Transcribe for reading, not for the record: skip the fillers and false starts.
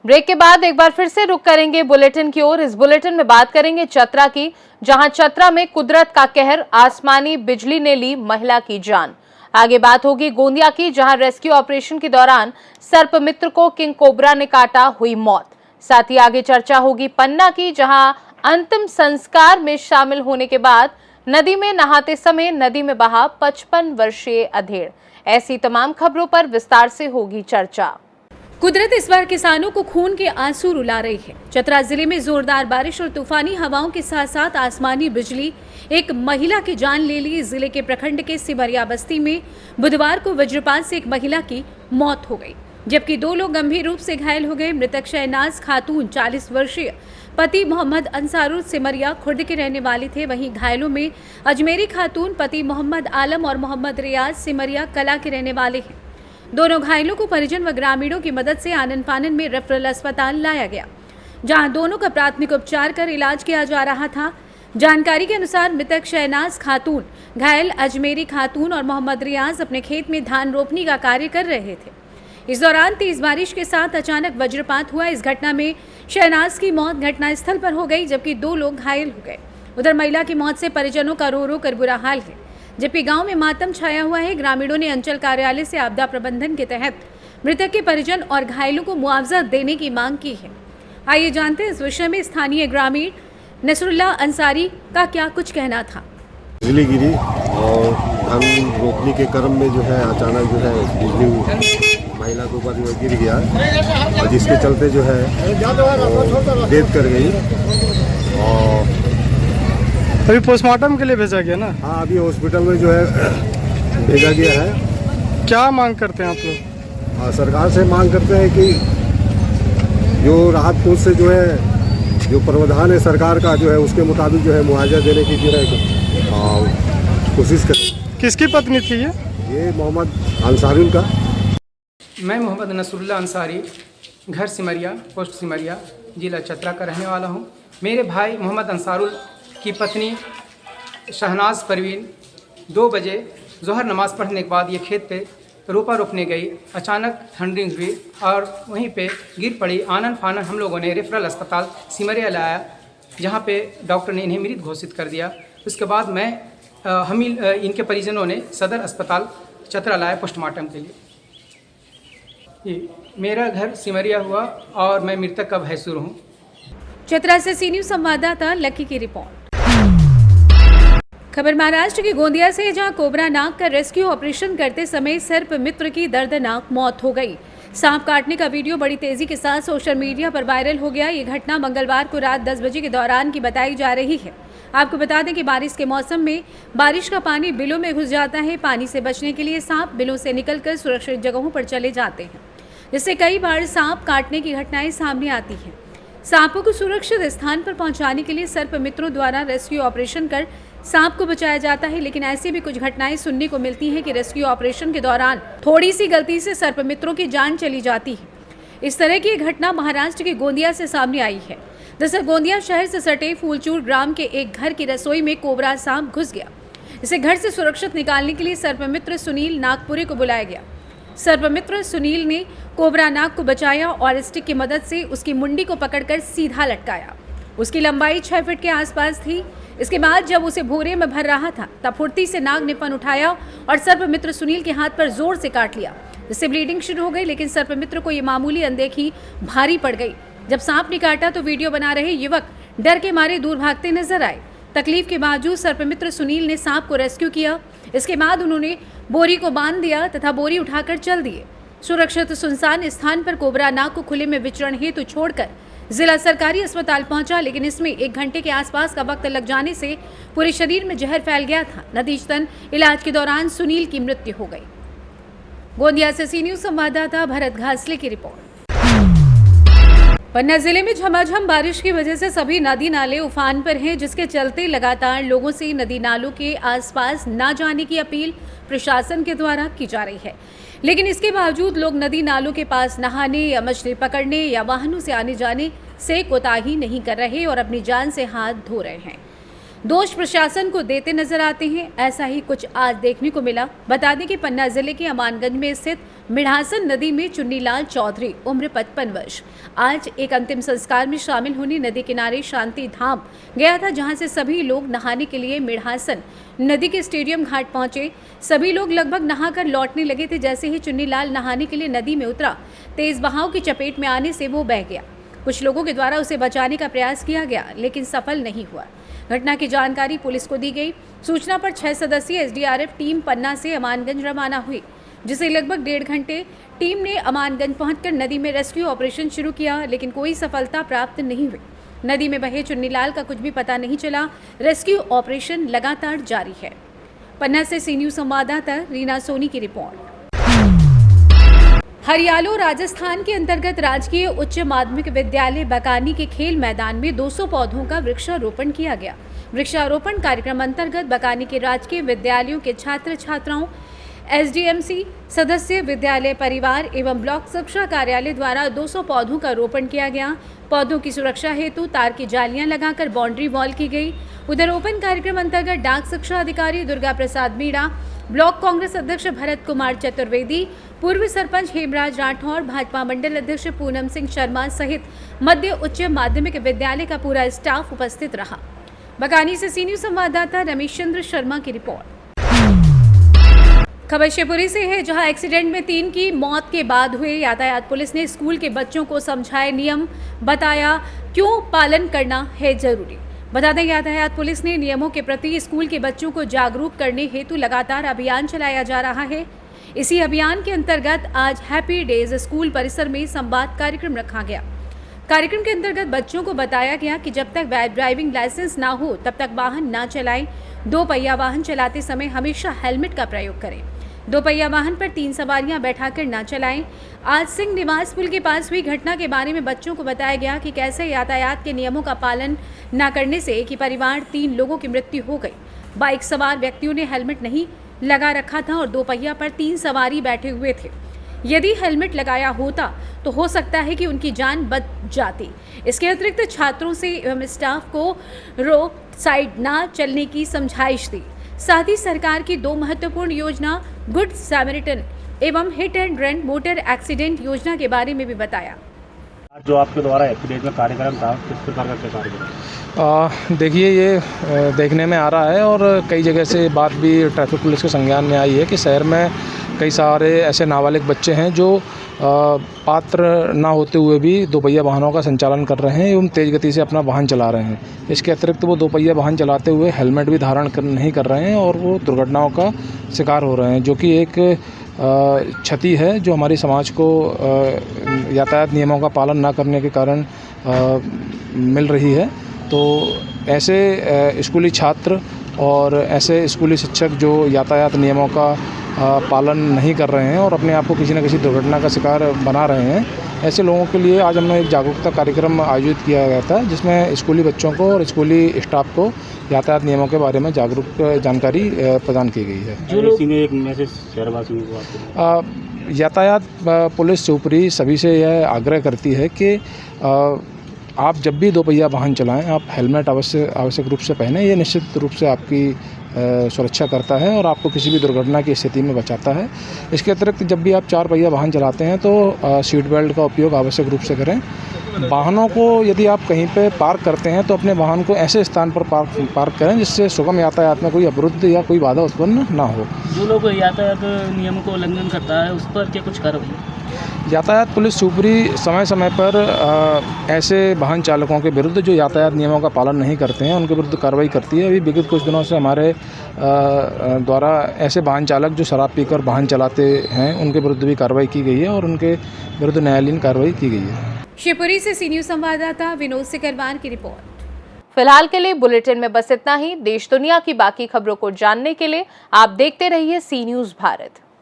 Break के बाद एक बार फिर से रुक करेंगे बुलेटिन की ओर। इस बुलेटिन में बात करेंगे चतरा की, जहां चतरा में कुदरत का कहर, आसमानी बिजली ने ली महिला की जान। आगे बात होगी गोंदिया की, जहां रेस्क्यू ऑपरेशन के दौरान सर्पमित्र को किंग कोबरा ने काटा, हुई मौत। साथ ही आगे चर्चा होगी पन्ना की, जहां अंतिम संस्कार में शामिल होने के बाद नदी में नहाते समय नदी में बहा 55 वर्षीय अधेड़। ऐसी तमाम खबरों पर विस्तार से होगी चर्चा। कुदरत इस बार किसानों को खून के आंसू रुला रही है। चतरा जिले में जोरदार बारिश और तूफानी हवाओं के साथ साथ आसमानी बिजली एक महिला की जान ले ली। जिले के प्रखंड के सिमरिया बस्ती में बुधवार को वज्रपात से एक महिला की मौत हो गई, जबकि 2 लोग गंभीर रूप से घायल हो गए। मृतक शहनाज खातून 40 वर्षीय, पति मोहम्मद अंसारुल सिमरिया खुर्द के रहने वाले थे। वहीं घायलों में अजमेरी खातून, पति मोहम्मद आलम और मोहम्मद रियाज सिमरिया कला के रहने वाले हैं। दोनों घायलों को परिजन व ग्रामीणों की मदद से आनन फानन में रेफरल अस्पताल लाया गया, जहां दोनों का प्राथमिक उपचार कर इलाज किया जा रहा था। जानकारी के अनुसार मृतक शहनाज खातून, घायल अजमेरी खातून और मोहम्मद रियाज अपने खेत में धान रोपनी का कार्य कर रहे थे। इस दौरान तेज बारिश के साथ अचानक वज्रपात हुआ। इस घटना में शहनाज की मौत घटनास्थल पर हो गई, जबकि 2 लोग घायल हो गए। उधर महिला की मौत से परिजनों का रो रो कर बुरा हाल है, जबकि गांव में मातम छाया हुआ है। ग्रामीणों ने अंचल कार्यालय से आपदा प्रबंधन के तहत मृतक के परिजन और घायलों को मुआवजा देने की मांग की है। आइए जानते हैं इस विषय में स्थानीय ग्रामीण नसरुल्लाह अंसारी का क्या कुछ कहना था। बिजली गिरी और धान रोपनी के क्रम में जो है अचानक जो है बिजली महिला के ऊपर जो गिर गया, और जिसके चलते जो है डेथ कर गई। और अभी पोस्टमार्टम के लिए भेजा गया ना? हाँ, अभी हॉस्पिटल में जो है भेजा गया है। क्या मांग करते हैं आप लोग? हाँ, सरकार से मांग करते हैं कि जो राहत कोष से जो है जो प्रावधान है सरकार का जो है उसके मुताबिक जो है मुआवजा देने की जो है कोशिश करें। किसकी पत्नी थी ये मोहम्मद अंसारुल का। मैं मोहम्मद नसरुल्लाह अंसारी, घर सिमरिया, पोस्ट सिमरिया, जिला चतरा का रहने वाला हूँ। मेरे भाई मोहम्मद अंसारुल की पत्नी शहनाज परवीन 2 बजे ज़ोहर नमाज़ पढ़ने के बाद ये खेत पे रोपा रोपने गई। अचानक थंडरिंग हुई और वहीं पे गिर पड़ी। आनन फानन हम लोगों ने रेफरल अस्पताल सिमरिया लाया, जहाँ पे डॉक्टर ने इन्हें मृत घोषित कर दिया। उसके बाद इनके परिजनों ने सदर अस्पताल चतरा लाया पोस्टमार्टम के लिए। मेरा घर सिमरिया हुआ और मैं मृतक का भैंसुर हूँ। चतरा से सी न्यूज़ संवाददाता लकी की रिपोर्ट। खबर महाराष्ट्र के गोंदिया से, जहां कोबरा नाग का रेस्क्यू ऑपरेशन करते समय सर्पमित्र की दर्दनाक मौत हो गई। सांप काटने का वीडियो बड़ी तेजी के साथ सोशल मीडिया पर वायरल हो गया। ये घटना मंगलवार को रात 10 बजे के दौरान की बताई जा रही है। आपको बता दें कि बारिश के मौसम में बारिश का पानी बिलों में घुस जाता है। पानी से बचने के लिए सांप बिलों से निकलकर सुरक्षित जगहों पर चले जाते हैं, जिससे कई बार सांप काटने की घटनाएं सामने आती हैं। सांपों को सुरक्षित स्थान पर पहुंचाने के लिए सर्पमित्रों द्वारा रेस्क्यू ऑपरेशन कर सांप को बचाया जाता है, लेकिन ऐसी भी कुछ घटनाएं सुनने को मिलती हैं कि रेस्क्यू ऑपरेशन के दौरान थोड़ी सी गलती से सर्पमित्रों की जान चली जाती है। इस तरह की घटना महाराष्ट्र के गोंदिया से सामने आई है। दरअसल गोंदिया शहर से सटे फूलचूर ग्राम के एक घर की रसोई में कोबरा सांप घुस गया। इसे घर से सुरक्षित निकालने के लिए सर्पमित्र सुनील नागपुरे को बुलाया गया। सर्पमित्र सुनील ने कोबरा नाग को बचाया और स्टिक की मदद से उसकी मुंडी को पकड़कर सीधा लटकाया। उसकी लंबाई 6 फीट के आसपास थी। इसके बाद जब उसे भोरे में भर रहा था, तब फुर्ती से नाग ने फन उठाया और सर्पमित्र सुनील के हाथ पर जोर से काट लिया, जिससे ब्लीडिंग शुरू हो गई। लेकिन सर्पमित्र को ये मामूली अनदेखी भारी पड़ गई। जब सांप ने काटा तो वीडियो बना रहे युवक डर के मारे दूर भागते नजर आए। तकलीफ के बावजूद सर्पमित्र सुनील ने सांप को रेस्क्यू किया। इसके बाद उन्होंने बोरी को बांध दिया तथा बोरी उठाकर चल दिए। सुरक्षित सुनसान स्थान पर कोबरा नाग को खुले में विचरण हेतु छोड़कर जिला सरकारी अस्पताल पहुंचा, लेकिन इसमें 1 घंटे के आसपास का वक्त लग जाने से पूरे शरीर में जहर फैल गया था। नतीजतन इलाज के दौरान सुनील की मृत्यु हो गई। गोंदिया से सी न्यूज़ संवाददाता भरत घासले की रिपोर्ट। पन्ना जिले में झमाझम बारिश की वजह से सभी नदी नाले उफान पर हैं, जिसके चलते लगातार लोगों से नदी नालों के आसपास न जाने की अपील प्रशासन के द्वारा की जा रही है। लेकिन इसके बावजूद लोग नदी नालों के पास नहाने या मछली पकड़ने या वाहनों से आने जाने से कोताही नहीं कर रहे और अपनी जान से हाथ धो रहे हैं। दोष प्रशासन को देते नजर आते हैं। ऐसा ही कुछ आज देखने को मिला। बता दें कि पन्ना जिले के अमानगंज में स्थित मिढ़ासन नदी में चुन्नीलाल चौधरी उम्र 55 वर्ष आज एक अंतिम संस्कार में शामिल होने नदी किनारे शांति धाम गया था, जहां से सभी लोग नहाने के लिए मिढ़ासन नदी के स्टेडियम घाट पहुंचे। सभी लोग लगभग नहाकर लौटने लगे थे। जैसे ही चुन्नीलाल नहाने के लिए नदी में उतरा, तेज बहाव की चपेट में आने से वो बह गया। कुछ लोगों के द्वारा उसे बचाने का प्रयास किया गया, लेकिन सफल नहीं हुआ। घटना की जानकारी पुलिस को दी गई। सूचना पर 6 सदस्यीय एसडीआरएफ टीम पन्ना से अमानगंज रवाना हुई, जिसे लगभग 1.5 घंटे टीम ने अमानगंज पहुंचकर नदी में रेस्क्यू ऑपरेशन शुरू किया, लेकिन कोई सफलता प्राप्त नहीं हुई। नदी में बहे चुन्नीलाल का कुछ भी पता नहीं चला। रेस्क्यू ऑपरेशन लगातार जारी है। पन्ना से सी न्यूज संवाददाता रीना सोनी की रिपोर्ट। हरियालो राजस्थान के अंतर्गत राजकीय उच्च माध्यमिक विद्यालय बकानी के खेल मैदान में 200 पौधों का वृक्षारोपण किया गया। वृक्षारोपण कार्यक्रम अंतर्गत बकानी के राजकीय विद्यालयों के छात्र छात्राओं, एसडीएमसी सदस्य, विद्यालय परिवार एवं ब्लॉक शिक्षा कार्यालय द्वारा 200 पौधों का रोपण किया गया। पौधों की सुरक्षा हेतु तार की जालियां लगाकर बाउंड्री वॉल की गई। उधर रोपण कार्यक्रम अंतर्गत डाक शिक्षा अधिकारी दुर्गा प्रसाद मीणा, ब्लॉक कांग्रेस अध्यक्ष भरत कुमार चतुर्वेदी, पूर्व सरपंच हेमराज राठौर, भाजपा मंडल अध्यक्ष पूनम सिंह शर्मा सहित मध्य उच्च माध्यमिक विद्यालय का पूरा स्टाफ उपस्थित रहा। बकानी से सी न्यूज संवाददाता रमेश चंद्र शर्मा की रिपोर्ट। खबर शिवपुरी से है, जहां एक्सीडेंट में 3 की मौत के बाद हुए यातायात पुलिस ने स्कूल के बच्चों को समझाए नियम, बताया क्यों पालन करना है जरूरी। बता दें, यातायात पुलिस ने नियमों के प्रति स्कूल के बच्चों को जागरूक करने हेतु लगातार अभियान चलाया जा रहा है। इसी अभियान के अंतर्गत आज हैप्पी डेज स्कूल परिसर में संवाद कार्यक्रम रखा गया। कार्यक्रम के अंतर्गत बच्चों को बताया गया कि जब तक ड्राइविंग लाइसेंस ना हो तब तक वाहन ना चलाएं। 2 पहिया वाहन चलाते समय हमेशा हेलमेट का प्रयोग करें। 2 पहिया वाहन पर 3 सवारियां बैठाकर ना चलाएं। आज सिंह निवास पुल के पास हुई घटना के बारे में बच्चों को बताया गया कि कैसे यातायात के नियमों का पालन न करने से एक ही परिवार 3 लोगों की मृत्यु हो गई। बाइक सवार व्यक्तियों ने हेलमेट नहीं लगा रखा था और 2 पहिया पर 3 सवारी बैठे हुए थे। यदि हेलमेट लगाया होता तो हो सकता है कि उनकी जान बच जाती। इसके अतिरिक्त छात्रों से एवं स्टाफ को रोड साइड ना चलने की समझाइश दी। साथ ही सरकार की 2 महत्वपूर्ण योजना गुड सैमरिटन एवं hit and run motor accident योजना के बारे में भी बताया। जो आपके द्वारा हैप्पी डेज में कार्यक्रम था, किस प्रकार का क्या कार्यक्रम? देखिए, ये देखने में आ रहा है और कई जगह से बात भी ट्रैफिक पुलिस के संज्ञान में आई है कि शहर में कई सारे ऐसे नाबालिग बच्चे हैं जो पात्र ना होते हुए भी 2 पहिया वाहनों का संचालन कर रहे हैं एवं तेज़ गति से अपना वाहन चला रहे हैं। इसके अतिरिक्त वो 2 पहिया वाहन चलाते हुए हेलमेट भी धारण नहीं कर रहे हैं और वो दुर्घटनाओं का शिकार हो रहे हैं, जो कि एक क्षति है जो हमारी समाज को यातायात नियमों का पालन ना करने के कारण मिल रही है। तो ऐसे स्कूली छात्र और ऐसे स्कूली शिक्षक जो यातायात नियमों का पालन नहीं कर रहे हैं और अपने आप को किसी न किसी दुर्घटना का शिकार बना रहे हैं, ऐसे लोगों के लिए आज हमने एक जागरूकता कार्यक्रम आयोजित किया गया था, जिसमें स्कूली बच्चों को और स्कूली स्टाफ को यातायात नियमों के बारे में जागरूक जानकारी प्रदान की गई है। जो लोग एक मैसेज शहरवासियों को यातायात पुलिस शिवपुरी सभी से यह आग्रह करती है कि आप जब भी 2 पहिया वाहन चलाएं, आप हेलमेट आवश्यक रूप से पहनें। ये निश्चित रूप से आपकी सुरक्षा करता है और आपको किसी भी दुर्घटना की स्थिति में बचाता है। इसके अतिरिक्त जब भी आप 4 पहिया वाहन चलाते हैं तो सीट बेल्ट का उपयोग आवश्यक रूप से करें। वाहनों को यदि आप कहीं पे पार्क करते हैं तो अपने वाहन को ऐसे स्थान पर पार्क करें जिससे सुगम यातायात में कोई अवरुद्ध या कोई बाधा उत्पन्न ना हो। जो लोग यातायात नियमों को उल्लंघन करता है उस पर क्या कुछ कार्रवाई? यातायात पुलिस शिवपुरी समय समय पर ऐसे वाहन चालकों के विरुद्ध जो यातायात नियमों का पालन नहीं करते हैं उनके विरुद्ध कार्रवाई करती है। अभी विगत कुछ दिनों से हमारे द्वारा ऐसे वाहन चालक जो शराब पीकर वाहन चलाते हैं उनके विरुद्ध भी कार्रवाई की गई है और उनके विरुद्ध न्यायालयीन कार्रवाई की गई है। शिवपुरी से सी न्यूज संवाददाता विनोद सिकरवार की रिपोर्ट। फिलहाल के लिए बुलेटिन में बस इतना ही। देश दुनिया की बाकी खबरों को जानने के लिए आप देखते रहिए सी न्यूज भारत।